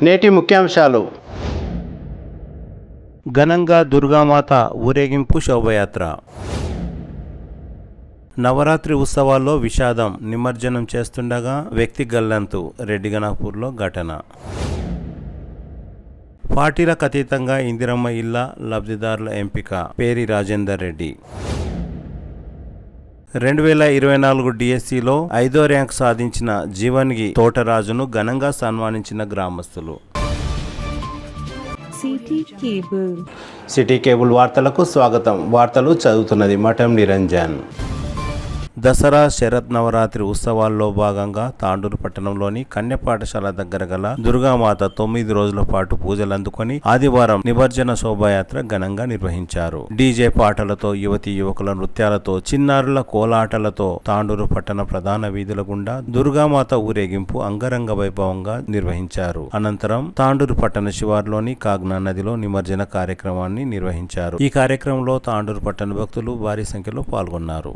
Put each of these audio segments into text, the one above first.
నేటి ముఖ్యాంశాలు. ఘనంగా దుర్గామాత ఊరేగింపు శోభయాత్ర. నవరాత్రి ఉత్సవాల్లో విషాదం. నిమజ్జనం చేస్తుండగా వ్యక్తి గల్లంతు. రెడ్డిగణపూర్లో ఘటన. పార్టీలకు అతీతంగా ఇందిరమ్మ ఇళ్ల లబ్ధిదారుల ఎంపిక. పేరి రాజేందర్ రెడ్డి. 2024 డిఎస్సిలో 5వ ర్యాంకు సాధించిన జీవన్గి తోటరాజును ఘనంగా సన్మానించిన గ్రామస్తులు. సిటీ కేబుల్ వార్తలకు స్వాగతం. వార్తలు చదువుతున్నది మఠం నిరంజన్. దసరా శరత్ నవరాత్రి ఉత్సవాల్లో భాగంగా తాండూరు పట్టణంలోని కన్య పాఠశాల దగ్గర గల దుర్గామాత 9 రోజుల పాటు పూజలు అందుకొని ఆదివారం నిమజ్జన శోభాయాత్ర ఘనంగా నిర్వహించారు. డీజే పాటలతో, యువతీ యువకుల నృత్యాలతో, చిన్నారుల కోలాటలతో తాండూరు పట్టణ ప్రధాన వీధుల గుండా దుర్గామాత ఊరేగింపు అంగరంగ వైభవంగా నిర్వహించారు. అనంతరం తాండూరు పట్టణ శివార్లోని కాగ్నా నదిలో నిమజ్జన కార్యక్రమాన్ని నిర్వహించారు. ఈ కార్యక్రమంలో తాండూరు పట్టణ భక్తులు భారీ సంఖ్యలో పాల్గొన్నారు.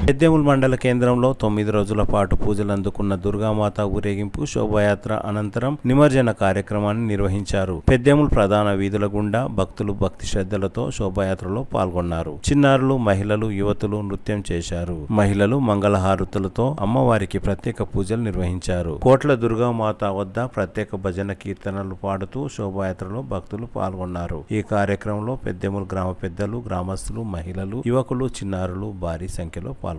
పెద్దేముల్ మండల కేంద్రంలో 9 రోజుల పాటు పూజలు అందుకున్న దుర్గామాత ఊరేగింపు శోభాయాత్ర అనంతరం నిమజ్జన కార్యక్రమాన్ని నిర్వహించారు. పెద్దేముల్ ప్రధాన వీధుల గుండా భక్తులు భక్తి శ్రద్ధలతో శోభాయాత్రలో పాల్గొన్నారు. చిన్నారులు, మహిళలు, యువతులు నృత్యం చేశారు. మహిళలు మంగళహారతులతో అమ్మవారికి ప్రత్యేక పూజలు నిర్వహించారు. కోట్ల దుర్గామాత వద్ద ప్రత్యేక భజన కీర్తనలు పాడుతూ శోభాయాత్రలో భక్తులు పాల్గొన్నారు. ఈ కార్యక్రమంలో పెద్దేముల్ గ్రామ పెద్దలు, గ్రామస్తులు, మహిళలు, యువకులు, చిన్నారులు భారీ సంఖ్యలో పాల్గొన్నారు.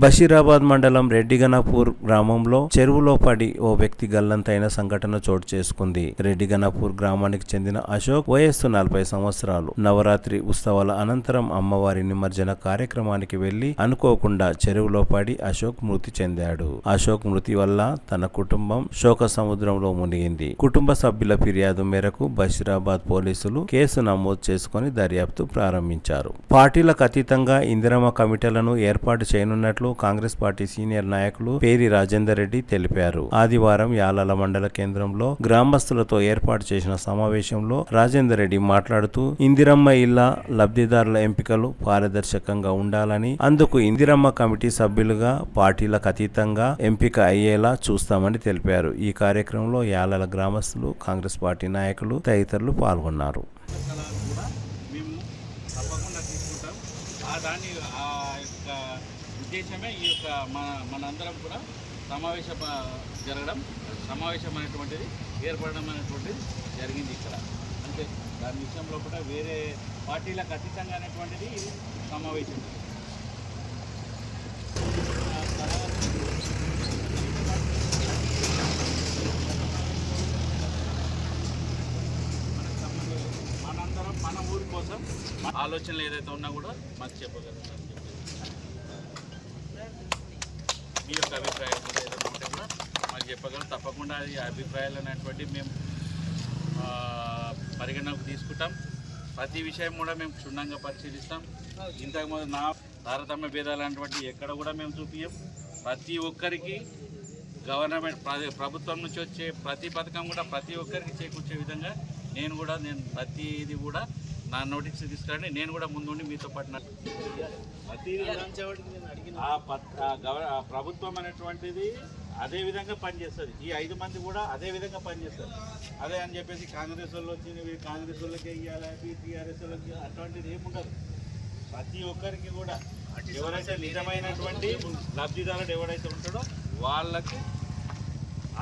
బషీరాబాద్ మండలం రెడ్డిగనపూర్ గ్రామంలో చెరువులో పడి ఓ వ్యక్తి గల్లంతైన సంఘటన చోటు చేసుకుంది. రెడ్డిగనపూర్ గ్రామానికి చెందిన అశోక్ వయస్సు 40 సంవత్సరాలు. నవరాత్రి ఉత్సవాల అనంతరం అమ్మవారి నిమజ్జన కార్యక్రమానికి వెళ్లి అనుకోకుండా చెరువులో పడి అశోక్ మృతి చెందాడు. అశోక్ మృతి వల్ల తన కుటుంబం శోక సముద్రంలో మునిగింది. కుటుంబ సభ్యుల ఫిర్యాదు మేరకు బషీరాబాద్ పోలీసులు కేసు నమోదు చేసుకుని దర్యాప్తు ప్రారంభించారు. పార్టీలకు అతీతంగా ఇందిరమ్మ కమిటీలను ఏర్పాటు చేయనున్నట్లు కాంగ్రెస్ పార్టీ సీనియర్ నాయకులు పేరి రాజేందర్ రెడ్డి తెలిపారు. ఆదివారం యాలాల మండల కేంద్రంలో గ్రామస్తులతో ఏర్పాటు చేసిన సమావేశంలో రాజేందర్ రెడ్డి మాట్లాడుతూ ఇందిరమ్మ ఇళ్ల లబ్ధిదారుల ఎంపికలు పారదర్శకంగా ఉండాలని, అందుకు ఇందిరమ్మ కమిటీ సభ్యులుగా పార్టీలకు అతీతంగా ఎంపిక అయ్యేలా చూస్తామని తెలిపారు. ఈ కార్యక్రమంలో యాలాల గ్రామస్తులు, కాంగ్రెస్ పార్టీ నాయకులు తదితరులు పాల్గొన్నారు. ఉద్దేశమే ఈ యొక్క మనందరం కూడా సమావేశం అనేటువంటిది ఏర్పడడం అనేటువంటిది జరిగింది ఇక్కడ. అంటే దాని విషయంలో కూడా వేరే పార్టీలకు అతీతంగా అనేటువంటిది సమావేశం. మనందరం మన ఊరి కోసం ఆలోచనలు ఏదైతే ఉన్నా కూడా మాకు చెప్పగలుగుతాం. మీ యొక్క అభిప్రాయం ఏదైనా ఉంటే కూడా మాకు చెప్పగలం. తప్పకుండా ఈ అభిప్రాయాలు అనేటువంటి మేము పరిగణనకు తీసుకుంటాం. ప్రతి విషయం కూడా మేము క్షుణ్ణంగా పరిశీలిస్తాం. ఇంతకుముందు తారతమ్య భేదాలు అనేటువంటి ఎక్కడ కూడా మేము చూపించాం. ప్రతి ఒక్కరికి గవర్నమెంట్ ప్రభుత్వం నుంచి వచ్చే ప్రతి పథకం కూడా ప్రతి ఒక్కరికి చేకూర్చే విధంగా నేను ప్రతిది కూడా నా నోటీస్ తీసుకురండి. నేను కూడా ముందుండి మీతో పాటు ప్రభుత్వం అనేటువంటిది అదే విధంగా పనిచేస్తుంది. ఈ 5 మంది కూడా అదే విధంగా పనిచేస్తారు. అదే అని చెప్పేసి కాంగ్రెస్ వాళ్ళు వచ్చింది కాంగ్రెస్ వాళ్ళకి ఇవ్వాలి, టీఆర్ఎస్ వాళ్ళకి అటువంటిది ఏముండదు. ప్రతి ఒక్కరికి కూడా ఎవరైతే నిజమైనటువంటి లబ్ధిదారుడు ఎవరైతే ఉంటాడో వాళ్ళకి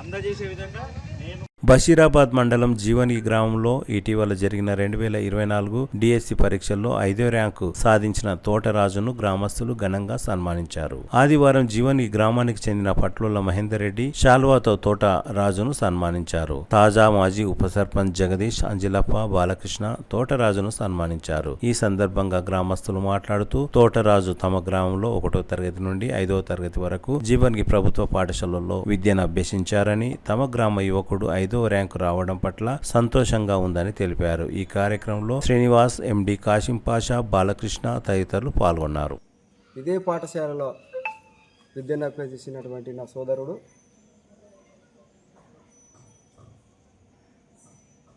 అందజేసే విధంగా నేను బషీరాబాద్ మండలం జీవని గ్రామంలో ఇటీవల జరిగిన 2024 డిఎస్సి పరీక్షల్లో 5వ ర్యాంకు సాధించిన తోటరాజును గ్రామస్తులు ఘనంగా సన్మానించారు. ఆదివారం జీవని గ్రామానికి చెందిన పట్లోల మహేందర్ రెడ్డి శాల్వాతో తోటరాజును సన్మానించారు. తాజా మాజీ ఉప సర్పంచ్ జగదీష్, అంజిలప్ప, బాలకృష్ణ తోటరాజును సన్మానించారు. ఈ సందర్భంగా గ్రామస్తులు మాట్లాడుతూ తోటరాజు తమ గ్రామంలో 1వ తరగతి నుండి 5వ తరగతి వరకు జీవన్కి ప్రభుత్వ పాఠశాలల్లో విద్యను అభ్యసించారని, తమ గ్రామ యువకుడు 5వ ర్యాంకు రావడం పట్ల సంతోషంగా ఉందని తెలిపారు. ఈ కార్యక్రమంలో శ్రీనివాస్, ఎండి కాశిం పాషా, బాలకృష్ణ తదితరులు పాల్గొన్నారు. ఇదే పాఠశాలలో విద్యను అభ్యసించినటువంటి నా సోదరుడు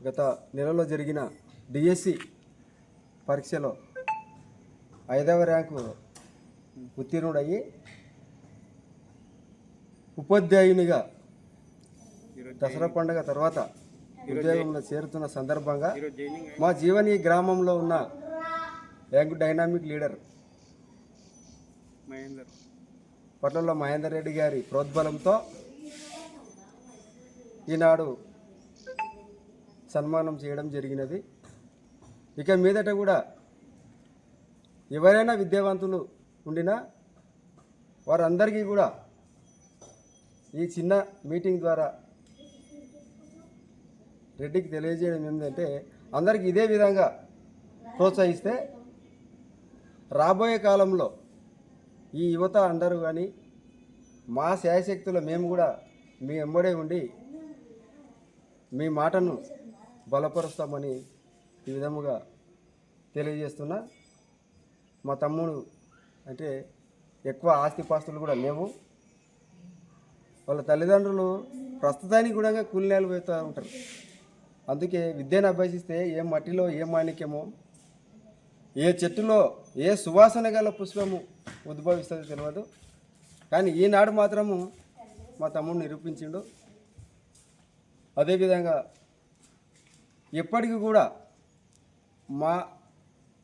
గత నెలలో జరిగిన డిఎస్సి పరీక్షలో 5వ ర్యాంకు ఉత్తీర్ణుడయ్యి ఉపాధ్యాయునిగా దసరా పండుగ తర్వాత ఉద్యోగంలో చేరుతున్న సందర్భంగా మా జీవని గ్రామంలో ఉన్న యంగ్ డైనామిక్ లీడర్ పట్ల మహేందర్ రెడ్డి గారి ప్రోద్బలంతో ఈనాడు సన్మానం చేయడం జరిగినది. ఇక మీదట కూడా ఎవరైనా విద్యావంతులు ఉండినా వారందరికీ కూడా ఈ చిన్న మీటింగ్ ద్వారా రెడ్డికి తెలియజేయడం ఏంటంటే, అందరికీ ఇదే విధంగా ప్రోత్సహిస్తే రాబోయే కాలంలో ఈ యువత అందరూ కానీ మా శాయశక్తులు మేము కూడా మీ వెంబడే ఉండి మీ మాటను బలపరుస్తామని ఈ విధముగా తెలియజేస్తున్నా. మా తమ్ముడు అంటే ఎక్కువ ఆస్తిపాస్తులు కూడా లేవు. వాళ్ళ తల్లిదండ్రులు ప్రస్తుతానికి కూడా కూలినేలు పోతూ ఉంటారు. అందుకే విద్యను అభ్యసిస్తే ఏ మట్టిలో ఏ మాణిక్యమో, ఏ చెట్టులో ఏ సువాసన గల పుష్పము ఉద్భవిస్తుందో తెలియదు. కానీ ఈనాడు మాత్రము మా తమ్ముడు నిరూపించిండు. అదేవిధంగా ఎప్పటికీ కూడా మా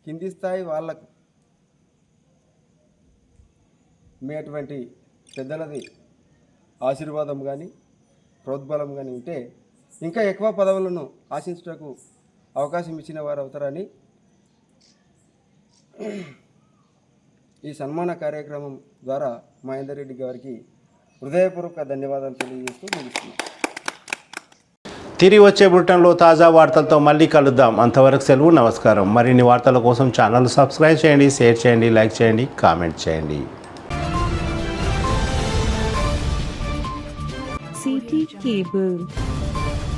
కింది స్థాయి వాళ్ళకు మీ అటువంటి పెద్దలది ఆశీర్వాదం కానీ ప్రోద్బలం కానీ ఉంటే ఇంకా ఎక్కువ పదవులను ఆశించుటకు అవకాశం ఇచ్చిన వారు అవుతారని ఈ సన్మాన కార్యక్రమం ద్వారా మహేందర్ రెడ్డి గారికి హృదయపూర్వక ధన్యవాదాలు తెలియజేస్తూ ముగిస్తున్నాను. తిరిగి వచ్చే బులెటిన్లో తాజా వార్తలతో మళ్ళీ కలుద్దాం. అంతవరకు సెలవు, నమస్కారం. మరిన్ని వార్తల కోసం ఛానల్ సబ్స్క్రైబ్ చేయండి, షేర్ చేయండి, లైక్ చేయండి, కామెంట్ చేయండి. CT Cable.